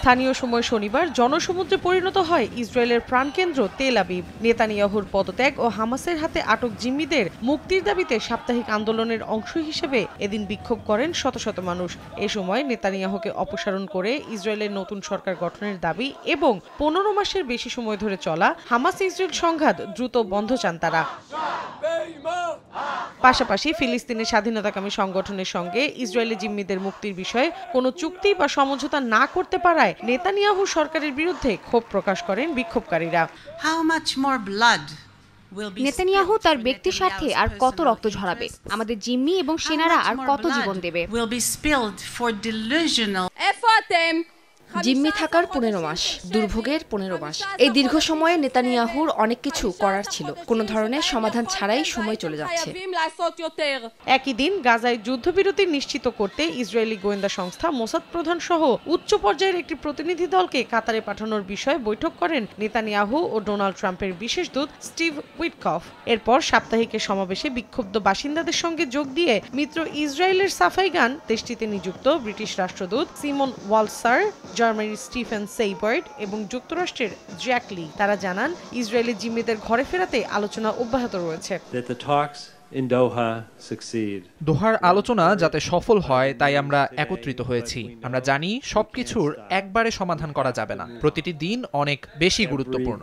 স্থানীয় সময় শনিবার জনসমুদ্রে পরিণত হয় ইসরায়েলের প্রাণকেন্দ্র তেল আবিব। নেতানিয়াহুর পদত্যাগ ও হামাসের হাতে আটক জিম্মিদের মুক্তির দাবিতে সাপ্তাহিক আন্দোলনের অংশ হিসেবে এদিন বিক্ষোভ করেন শত শত মানুষ। এ সময় নেতানিয়াহুকে অপসারণ করে ইসরায়েলের নতুন সরকার গঠনের দাবি এবং 15 মাসের বেশি সময় ধরে চলা হামাস ইসরায়েল সংঘাত দ্রুত বন্ধ চান তারা। পাশাপাশি ফিলিস্তিনের স্বাধীনতাকামী সংগঠনের সঙ্গে ইসরায়েলি জিম্মিদের মুক্তির বিষয়ে কোনো চুক্তি বা সমঝোতা না করতে পারায় নেতানিয়াহু সরকারের বিরুদ্ধে ক্ষোভ প্রকাশ করেন বিক্ষোভকারীরা। নেতানিয়াহু তার ব্যক্তি স্বার্থে আর কত রক্ত ঝরাবে? আমাদের জিম্মি এবং সেনারা আর কত জীবন দেবে? জিম্মি থাকার 15 মাস, দুর্ভোগের 15 মাস। এই দীর্ঘ সময়ে নেতানিয়াহুর অনেক কিছু করার ছিল। কোনো ধরনের সমাধান ছাড়াই সময় চলে যাচ্ছে। একই দিন গাজায় যুদ্ধবিরতি নিশ্চিত করতে ইসরায়েলি গোয়েন্দা সংস্থা মোসাদ প্রধান সহ উচ্চ পর্যায়ের একটি প্রতিনিধি দলকে কাতারে পাঠানোর বিষয়ে বৈঠক করেন নেতানিয়াহু ও ডোনাল্ড ট্রাম্পের বিশেষ দূত স্টিভ উইটকফ। এরপর সাপ্তাহিকের সমাবেশে বিক্ষুব্ধ বাসিন্দাদের সঙ্গে যোগ দিয়ে মিত্র ইসরায়েলের সাফাই গান দেশটিতে নিযুক্ত ব্রিটিশ রাষ্ট্রদূত সিমন ওয়ালসার, জার্মানির স্টিফেন সেইবার্ট এবং যুক্তরাষ্ট্রের জ্যাক লি। তারা জানান ইসরায়েলি জিম্মিদের ঘরে ফেরাতে আলোচনা অব্যাহত রয়েছে। দোহার আলোচনা যাতে সফল হয় তাই আমরা একত্রিত হয়েছি। আমরা জানি সবকিছুর একবারে সমাধান করা যাবে না, প্রতিটি দিন অনেক বেশি গুরুত্বপূর্ণ।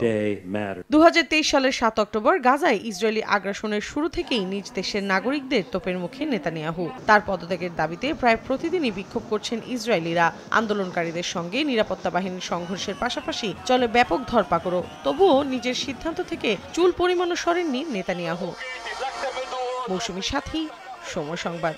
2023 সালের 7 অক্টোবর গাজায় ইসরায়েলি আগ্রাসনের শুরু থেকেই নিজ দেশের নাগরিকদের তোপের মুখে নেতানিয়াহু। তার পদত্যাগের দাবিতে প্রায় প্রতিদিনই বিক্ষোভ করছেন ইসরায়েলিরা। আন্দোলনকারীদের সঙ্গে নিরাপত্তা বাহিনীর সংঘর্ষের পাশাপাশি চলে ব্যাপক ধরপাকড়ও। তবুও নিজের সিদ্ধান্ত থেকে চুল পরিমাণও সরেননি নেতানিয়াহু। মৌসুমীর সাথী, সময় সংবাদ।